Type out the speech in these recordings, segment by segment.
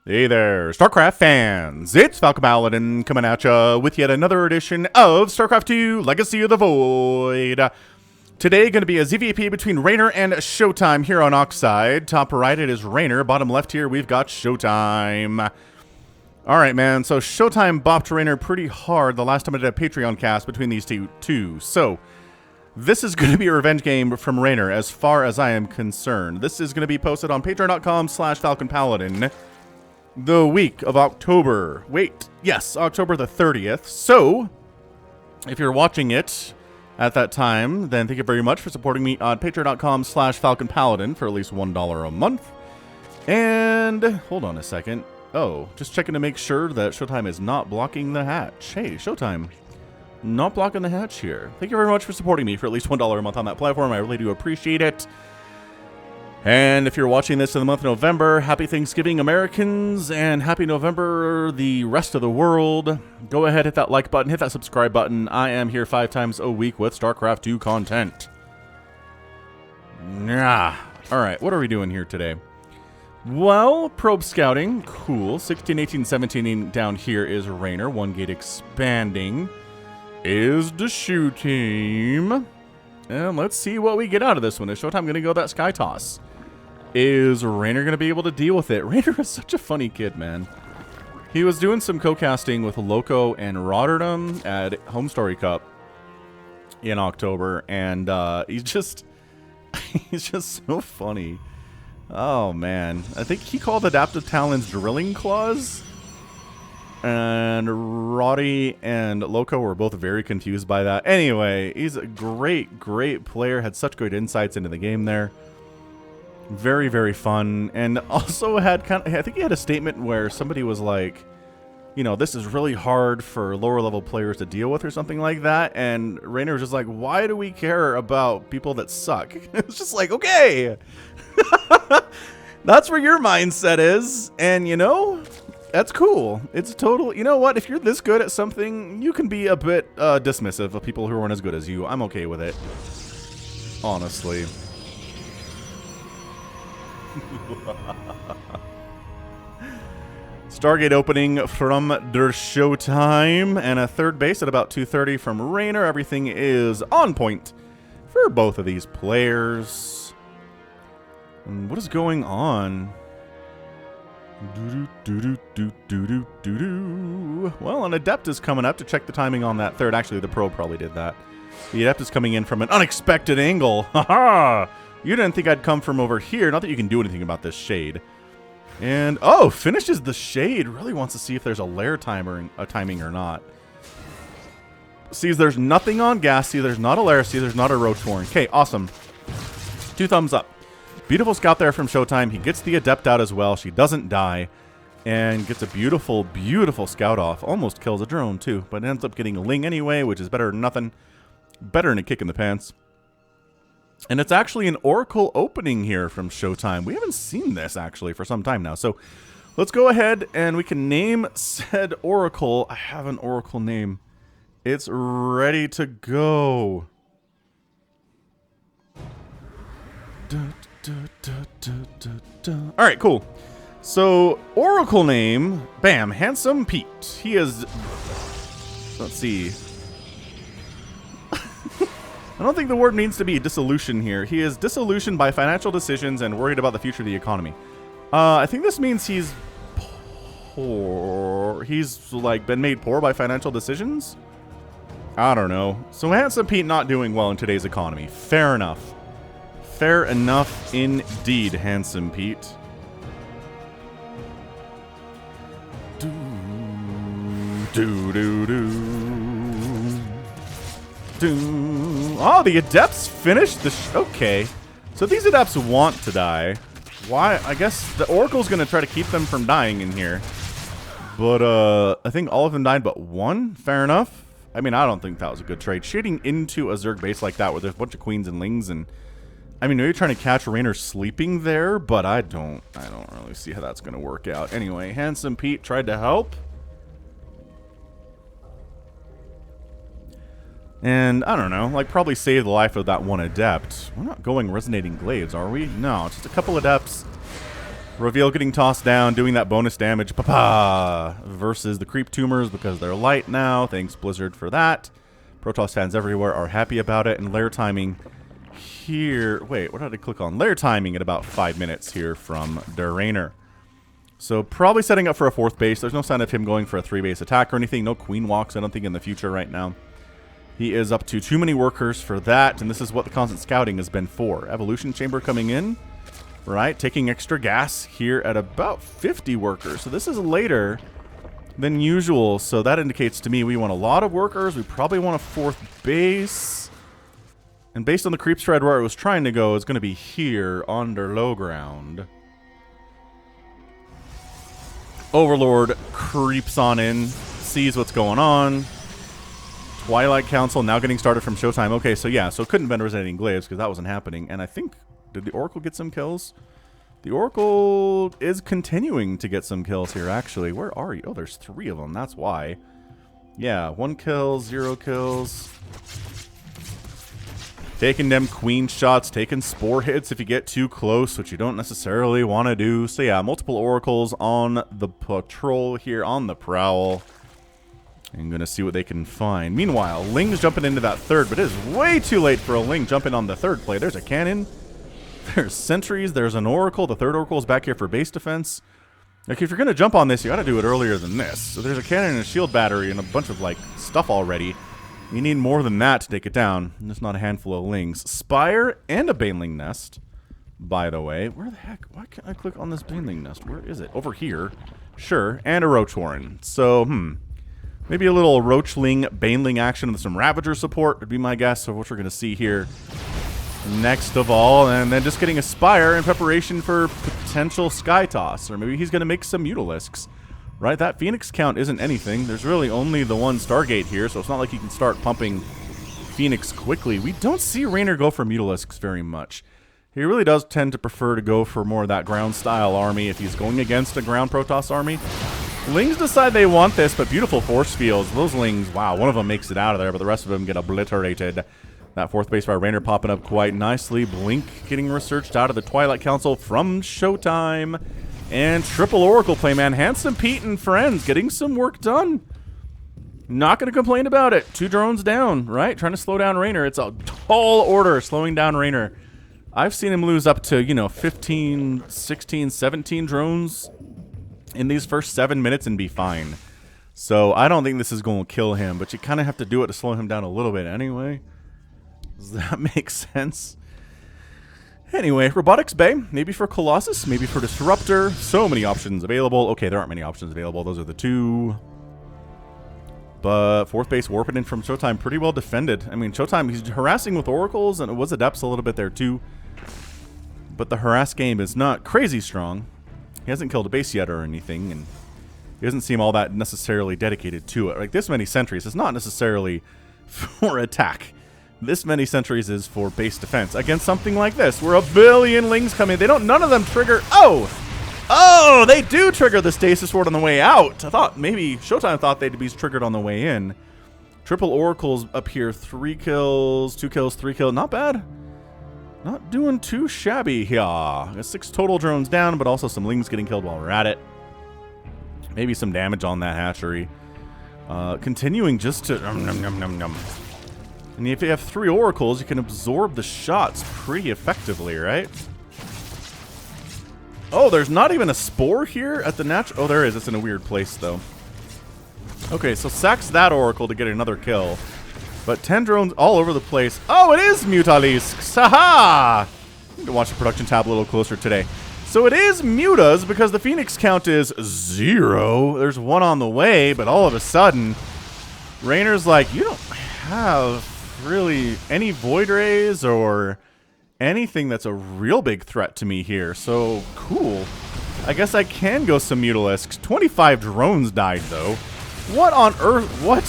Hey there, StarCraft fans! It's Falcon Paladin coming at ya with yet another edition of StarCraft 2 Legacy of the Void. Today going to be a ZVP between Reynor and ShoWTimE here on Oxide. Top right it is Reynor, bottom left here we've got ShoWTimE. Alright man, so ShoWTimE bopped Reynor pretty hard the last time I did a Patreon cast between these two. So, this is going to be a revenge game from Reynor as far as I am concerned. This is going to be posted on patreon.com/FalconPaladin. The week of October. October the 30th. So, if you're watching it at that time, then thank you very much for supporting me on patreon.com/FalconPaladin for at least $1 a month. And, hold on a second. Oh, just checking to make sure that ShoWTimE is not blocking the hatch. Hey, ShoWTimE, not blocking the hatch here. Thank you very much for supporting me for at least $1 a month on that platform. I really do appreciate it. And if you're watching this in the month of November, happy Thanksgiving, Americans, and happy November, the rest of the world. Go ahead, hit that like button, hit that subscribe button. I am here 5 times a week with StarCraft 2 content. Alright, what are we doing here today? Well, probe scouting, cool. 16, 18, 17 down here is Reynor. 1 gate expanding is the ShoWTimE. And let's see what we get out of this one. Is ShoWTimE going to go that Sky Toss? Is Reynor going to be able to deal with it? Reynor is such a funny kid, man. He was doing some co-casting with Loco and Rotterdam at Home Story Cup in October, and he's just so funny. Oh man, I think he called Adaptive Talon's Drilling Claws, and Roddy and Loco were both very confused by that. Anyway, he's a great player, had such great insights into the game there. Very, very fun. And also had I think he had a statement where somebody was like, you know, this is really hard for lower level players to deal with or something like that. And Reynor was just like, why do we care about people that suck? It's just like, okay. That's where your mindset is. And you know, that's cool. It's total, you know what? If you're this good at something, you can be a bit dismissive of people who aren't as good as you. I'm okay with it. Honestly. Stargate opening from der ShoWTimE, and a third base at about 2:30 from Reynor. Everything is on point for both of these players. And what is going on? Well, an Adept is coming up to check the timing on that third. Actually, the probe probably did that. The Adept is coming in from an unexpected angle. Haha! You didn't think I'd come from over here. Not that you can do anything about this shade. And, oh, finishes the shade. Really wants to see if there's a lair timing or not. Sees there's nothing on gas. See there's not a lair. See there's not a roach warren. Okay, awesome. 2 thumbs up. Beautiful scout there from ShoWTimE. He gets the Adept out as well. She doesn't die. And gets a beautiful, beautiful scout off. Almost kills a drone, too. But ends up getting a Ling anyway, which is better than nothing. Better than a kick in the pants. And it's actually an Oracle opening here from ShoWTimE. We haven't seen this, actually, for some time now. So, let's go ahead and we can name said Oracle. I have an Oracle name. It's ready to go. Alright, cool. So, Oracle name, bam, Handsome Pete. He is, let's see. I don't think the word needs to be dissolution here. He is disillusioned by financial decisions and worried about the future of the economy. I think this means he's poor. He's, like, been made poor by financial decisions? I don't know. So, Handsome Pete not doing well in today's economy. Fair enough. Fair enough indeed, Handsome Pete. Oh, the Adepts finished the okay. So these Adepts want to die. Why? I guess the Oracle's going to try to keep them from dying in here. But, I think all of them died but one. Fair enough. I mean, I don't think that was a good trade. Shading into a Zerg base like that where there's a bunch of Queens and Lings and... I mean, maybe trying to catch Reynor sleeping there, but I don't really see how that's going to work out. Anyway, Handsome Pete tried to help. And, I don't know, like, probably save the life of that one Adept. We're not going Resonating Glaives, are we? No, just a couple Adepts Reveal getting tossed down, doing that bonus damage. Pa-pa! Versus the creep tumors because they're light now. Thanks, Blizzard, for that. Protoss fans everywhere are happy about it. And layer timing here. Wait, what did I click on? Layer timing at about 5 minutes here from der Reynor. So probably setting up for a 4th base. There's no sign of him going for a 3-base attack or anything. No queen walks, I don't think, in the future right now. He is up to too many workers for that. And this is what the constant scouting has been for. Evolution chamber coming in. Right, taking extra gas here at about 50 workers. So this is later than usual. So that indicates to me we want a lot of workers. We probably want a 4th base. And based on the creep spread where it was trying to go, it's going to be here under low ground. Overlord creeps on in, sees what's going on. Twilight Council now getting started from ShoWTimE. Okay, so yeah, so it couldn't have been resonating glaives because that wasn't happening. And I think... Did the Oracle get some kills? The Oracle is continuing to get some kills here, actually. Where are you? Oh, there's 3 of them. That's why. Yeah, 1 kill, 0 kills. Taking them queen shots, taking spore hits if you get too close, which you don't necessarily want to do. So yeah, multiple Oracles on the patrol here, on the prowl. I'm going to see what they can find. Meanwhile, Ling's jumping into that 3rd, but it is way too late for a Ling jumping on the 3rd play. There's a cannon. There's sentries, there's an Oracle. The 3rd Oracle is back here for base defense. Like, if you're going to jump on this, you got to do it earlier than this. So there's a cannon and a shield battery and a bunch of, like, stuff already. You need more than that to take it down. And there's not a handful of Lings. Spire and a Baneling Nest, by the way. Where the heck? Why can't I click on this Baneling Nest? Where is it? Over here. Sure. And a Roach Warren. So, maybe a little Roachling, Baneling action with some Ravager support would be my guess of what we're going to see here. Next of all, and then just getting a Spire in preparation for potential Sky Toss. Or maybe he's going to make some Mutalisks. Right? That Phoenix count isn't anything. There's really only the 1 Stargate here, so it's not like he can start pumping Phoenix quickly. We don't see Reynor go for Mutalisks very much. He really does tend to prefer to go for more of that ground-style army if he's going against a ground Protoss army. Lings decide they want this, but beautiful force fields. Those Lings, wow, one of them makes it out of there, but the rest of them get obliterated. That 4th base by Reynor popping up quite nicely. Blink getting researched out of the Twilight Council from ShoWTimE. And triple Oracle play, man. Handsome Pete and friends getting some work done. Not going to complain about it. 2 drones down, right? Trying to slow down Reynor. It's a tall order slowing down Reynor. I've seen him lose up to, you know, 15, 16, 17 drones in these first 7 minutes and be fine. So I don't think this is going to kill him, but you kind of have to do it to slow him down a little bit anyway. Does that make sense? Anyway, Robotics Bay, maybe for Colossus, maybe for Disruptor. So many options available. Okay, there aren't many options available. Those are the 2. But 4th base warping in from ShoWTimE, pretty well defended. I mean, ShoWTimE, he's harassing with Oracles, and it was Adepts a little bit there too. But the harass game is not crazy strong. He hasn't killed a base yet or anything, and he doesn't seem all that necessarily dedicated to it. Like, this many sentries is not necessarily for attack. This many sentries is for base defense against something like this, where a billion Lings come in. They don't, none of them trigger. Oh, they do trigger the Stasis Sword on the way out. I thought maybe ShoWTimE thought they'd be triggered on the way in. Triple Oracles up here, 3 kills, 2 kills, 3 kills. Not bad. Not doing too shabby here. Got 6 total drones down, but also some Lings getting killed while we're at it. Maybe some damage on that hatchery. Continuing just to And if you have 3 Oracles, you can absorb the shots pretty effectively, right? Oh, there's not even a Spore here at the natural... Oh, there is. It's in a weird place, though. Okay, so sacks that Oracle to get another kill. But 10 drones all over the place. Oh, it is Mutalisk! Saha! I need to watch the production tab a little closer today. So it is Mutas because the Phoenix count is 0. There's 1 on the way, but all of a sudden, Reynor's like, you don't have really any Void Rays or anything that's a real big threat to me here. So, cool. I guess I can go some Mutalisks. 25 drones died, though. What on earth? What?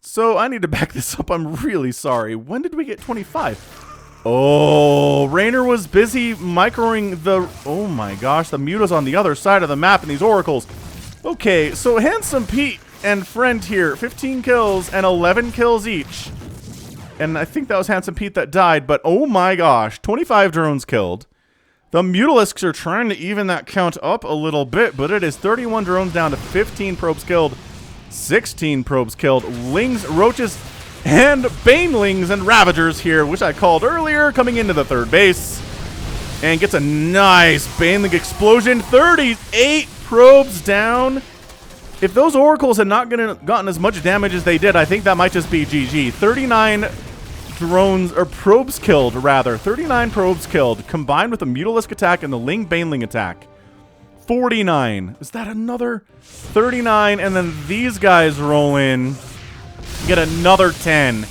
So, I need to back this up. I'm really sorry. When did we get 25? Oh, Reynor was busy microing the... Oh my gosh, the Mutas on the other side of the map and these Oracles. Okay, so Handsome Pete and friend here, 15 kills and 11 kills each. And I think that was Handsome Pete that died, but oh my gosh, 25 drones killed. The Mutalisks are trying to even that count up a little bit, but it is 31 drones down to 15 probes killed, 16 probes killed. Lings, Roaches, and Banelings and Ravagers here, which I called earlier, coming into the third base. And gets a nice Baneling explosion. 38 probes down. If those Oracles had not gotten as much damage as they did, I think that might just be GG. 39 drones, or probes killed, rather. 39 probes killed, combined with the Mutalisk attack and the Ling Baneling attack. 49. Is that another 39? And then these guys roll in. Get another 10.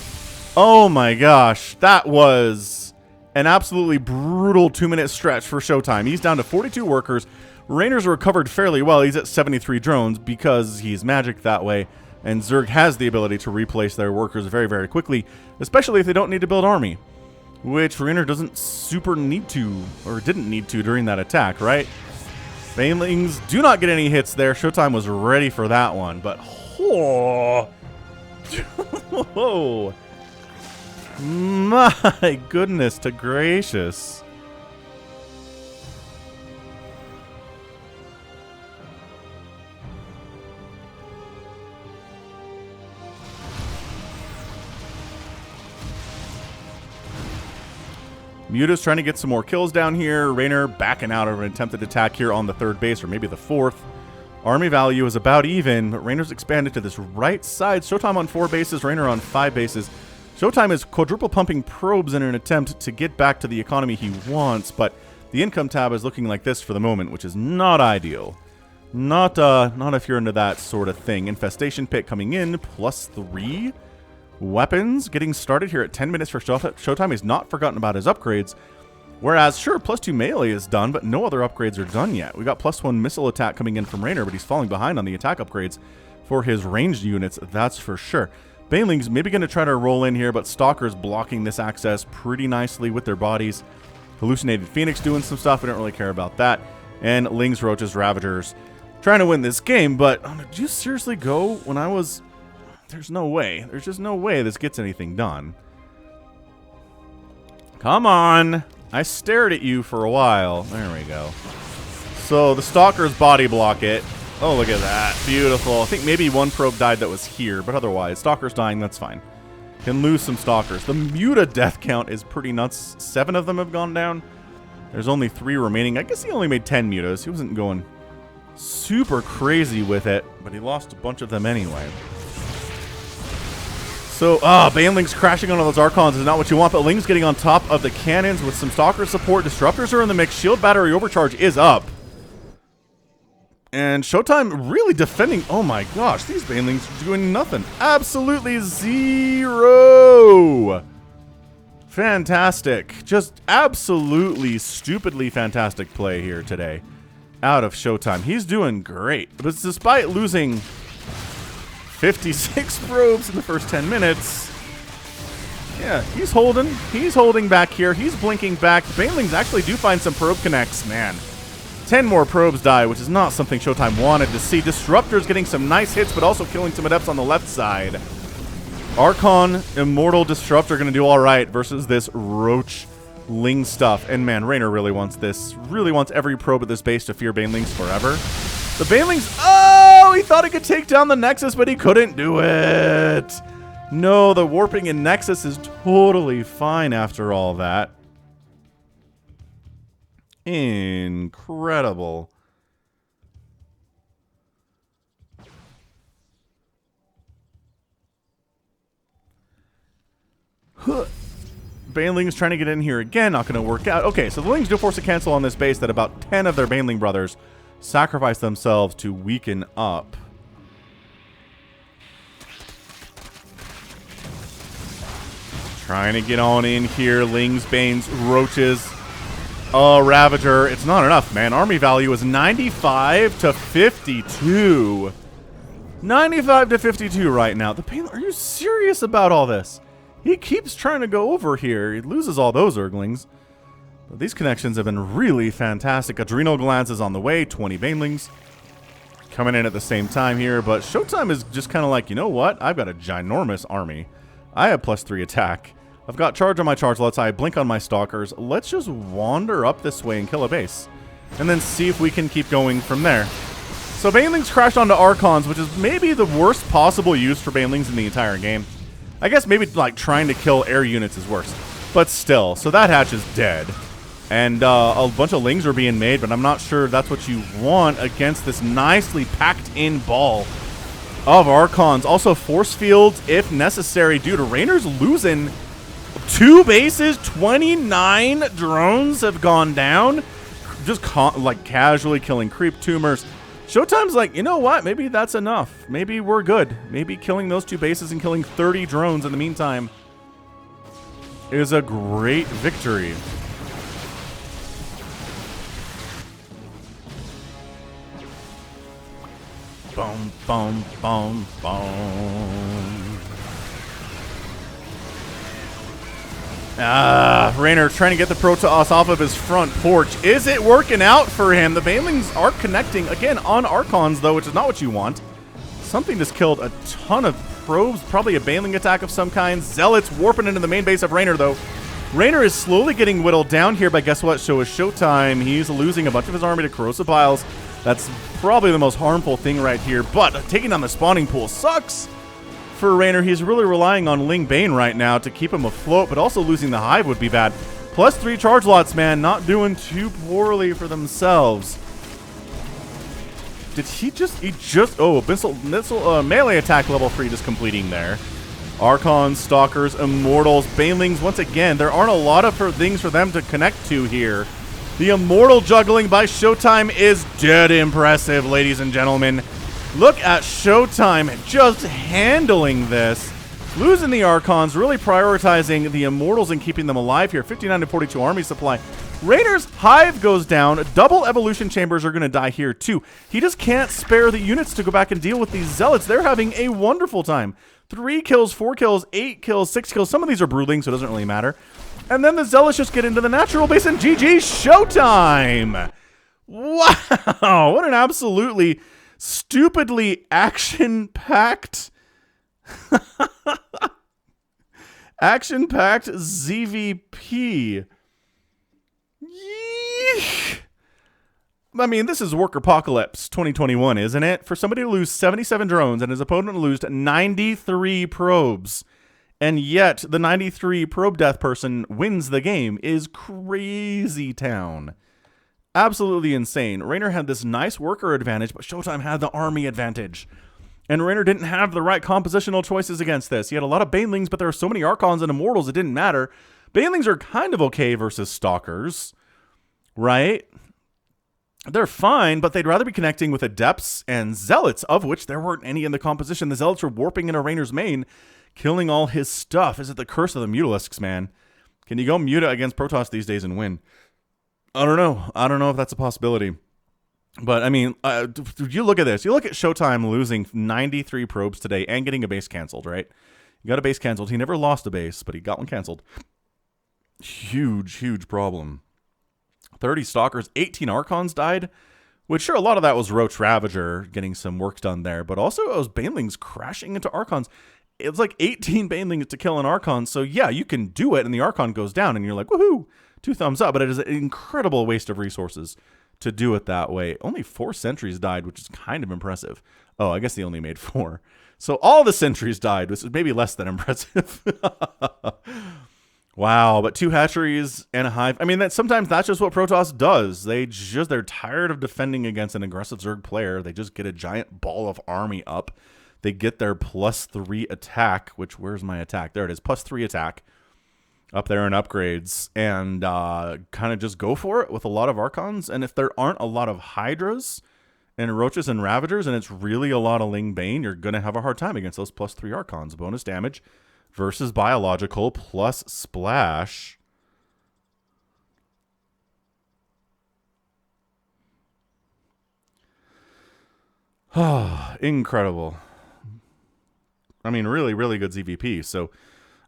Oh my gosh. That was an absolutely brutal 2-minute stretch for ShoWTimE. He's down to 42 workers. Reynor's recovered fairly well. He's at 73 drones because he's magic that way. And Zerg has the ability to replace their workers very, very quickly, especially if they don't need to build army, which Reynor doesn't super need to, or didn't need to during that attack, right? Banelings do not get any hits there. ShoWTimE was ready for that one, but oh, oh my goodness to gracious. Muta's trying to get some more kills down here. Reynor backing out of an attempted attack here on the third base, or maybe the fourth. Army value is about even, but Reynor's expanded to this right side. ShoWTimE on 4 bases, Reynor on 5 bases. ShoWTimE is quadruple pumping probes in an attempt to get back to the economy he wants, but the income tab is looking like this for the moment, which is not ideal. Not if you're into that sort of thing. Infestation Pit coming in, +3. Weapons getting started here at 10 minutes for ShoWTimE. He's not forgotten about his upgrades. Whereas, sure, +2 melee is done, but no other upgrades are done yet. We got +1 missile attack coming in from Reynor, but he's falling behind on the attack upgrades for his ranged units, that's for sure. Banelings maybe going to try to roll in here, but Stalker's blocking this access pretty nicely with their bodies. Hallucinated Phoenix doing some stuff. We don't really care about that. And Lings, Roaches, Ravagers trying to win this game, but did you seriously go when I was... There's no way. There's just no way this gets anything done. Come on. I stared at you for a while. There we go. So the Stalkers body block it. Oh, look at that. Beautiful. I think maybe one probe died that was here, but otherwise, Stalkers dying, that's fine. Can lose some Stalkers. The Muta death count is pretty nuts. 7 of them have gone down. There's only 3 remaining. I guess he only made 10 Mutas. He wasn't going super crazy with it, but he lost a bunch of them anyway. So, Banelings crashing onto those Archons is not what you want, but Ling's getting on top of the cannons with some Stalker support. Disruptors are in the mix. Shield battery overcharge is up. And ShoWTimE really defending. Oh my gosh, these Banelings are doing nothing. Absolutely zero. Fantastic. Just absolutely stupidly fantastic play here today out of ShoWTimE. He's doing great. But despite losing 56 probes in the first 10 minutes. Yeah, he's holding back here. He's blinking back. Banelings actually do find some probe connects, man. 10 more probes die, which is not something ShoWTimE wanted to see. Disruptors getting some nice hits, but also killing some adepts on the left side. Archon, Immortal, Disruptor going to do all right versus this Roach Ling stuff. And man, Reynor really wants this. Really wants every probe at this base to fear Banelings forever. The Banelings, oh, he thought he could take down the Nexus, but he couldn't do it. No, the warping in Nexus is totally fine after all that. Incredible. Banelings trying to get in here again, not going to work out. Okay, so the Lings do force a cancel on this base that about 10 of their Baneling brothers sacrifice themselves to weaken up. Trying to get on in here. Lings, Banes, Roaches. Oh, Ravager. It's not enough, man. Army value is 95 to 52. 95 to 52 right now. The Bane, are you serious about all this? He keeps trying to go over here. He loses all those Zerglings. But these connections have been really fantastic. Adrenal Glands is on the way. 20 Banelings coming in at the same time here. But ShoWTimE is just kind of like, you know what? I've got a ginormous army. I have +3 attack. I've got charge on my charge. Let's blink on my stalkers. Let's just wander up this way and kill a base. And then see if we can keep going from there. So Banelings crashed onto Archons, which is maybe the worst possible use for Banelings in the entire game. I guess maybe like trying to kill air units is worse. But still, so that hatch is dead. And a bunch of lings are being made, but I'm not sure that's what you want against this nicely packed in ball of Archons. Also force fields if necessary. Dude, Reynor's losing 2 bases, 29 drones have gone down. Just like casually killing creep tumors. ShoWTimE's like, you know what? Maybe that's enough. Maybe we're good. Maybe killing those 2 bases and killing 30 drones in the meantime is a great victory. Boom, boom, boom, boom. Reynor trying to get the Protoss off of his front porch. Is it working out for him? The Banelings are connecting, again, on Archons, though, which is not what you want. Something just killed a ton of probes, probably a Baneling attack of some kind. Zealots warping into the main base of Reynor, though. Reynor is slowly getting whittled down here, but guess what? So is ShoWTimE. He's losing a bunch of his army to corrosive piles. That's probably the most harmful thing right here, but taking down the spawning pool sucks for Reynor. He's really relying on Ling Bane right now to keep him afloat, but also losing the hive would be bad. +3 charge lots, man, not doing too poorly for themselves. Did he just, oh, missile melee attack level 3 just completing there. Archons, Stalkers, Immortals, Banelings, once again, there aren't a lot of things for them to connect to here. The Immortal juggling by ShoWTimE is dead impressive, ladies and gentlemen. Look at ShoWTimE just handling this. Losing the Archons, really prioritizing the Immortals and keeping them alive here. 59 to 42 army supply. Reynor's hive goes down. Double evolution chambers are going to die here too. He just can't spare the units to go back and deal with these zealots. They're having a wonderful time. 3 kills, 4 kills, 8 kills, 6 kills. Some of these are brooding, so it doesn't really matter. And then the zealots just get into the natural base, and GG ShoWTimE. Wow, what an absolutely stupidly action-packed action-packed ZVP. Yeesh. I mean, this is WORKERPOCALYPSE 2021, isn't it? For somebody to lose 77 drones and his opponent to lose 93 probes, and yet the 93 probe death person wins the game is crazy town. Absolutely insane. Reynor had this nice worker advantage, but ShoWTimE had the army advantage. And Reynor didn't have the right compositional choices against this. He had a lot of Banelings, but there were so many Archons and Immortals, it didn't matter. Banelings are kind of okay versus Stalkers, right? They're fine, but they'd rather be connecting with Adepts and Zealots, of which there weren't any in the composition. The Zealots were warping into Reynor's main, killing all his stuff. Is it the curse of the Mutalisks, man? Can you go Muta against Protoss these days and win? I don't know. I don't know if that's a possibility. But, I mean, you look at this. You look at ShoWTimE losing 93 probes today and getting a base canceled, right? He got a base canceled. He never lost a base, but he got one canceled. Huge, huge problem. 30 Stalkers, 18 Archons died, which sure, a lot of that was Roach Ravager getting some work done there, but also it was Banelings crashing into Archons. It's like 18 Banelings to kill an Archon, so yeah, you can do it, and the Archon goes down, and you're like, woohoo, 2 thumbs up, but it is an incredible waste of resources to do it that way. Only 4 sentries died, which is kind of impressive. Oh, I guess they only made 4. So all the sentries died, which is maybe less than impressive. Wow, but 2 hatcheries and a hive. I mean, sometimes that's just what Protoss does. They're tired of defending against an aggressive Zerg player. They just get a giant ball of army up. They get their +3 attack, which, where's my attack? There it is, +3 attack up there in upgrades, and kind of just go for it with a lot of Archons. And if there aren't a lot of Hydras and Roaches and Ravagers, and it's really a lot of Ling Bane, you're going to have a hard time against those +3 Archons. Bonus damage versus biological plus splash. Incredible. I mean, really, really good ZVP. So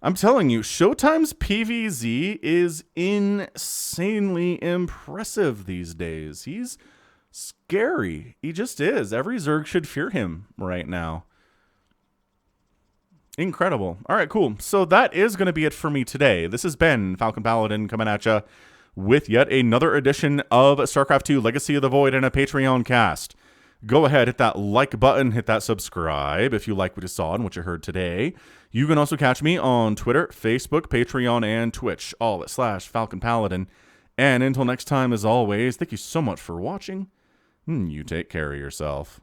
I'm telling you, ShoWTimE's PvZ is insanely impressive these days. He's scary. He just is. Every Zerg should fear him right now. Incredible. All right, cool. So that is going to be it for me today. This has been Falcon Paladin coming at you with yet another edition of StarCraft 2 Legacy of the Void and a Patreon cast. Go ahead, hit that like button, hit that subscribe if you like what you saw and what you heard today. You can also catch me on Twitter, Facebook, Patreon, and Twitch, all at /Falcon Paladin. And until next time, as always, thank you so much for watching. You take care of yourself.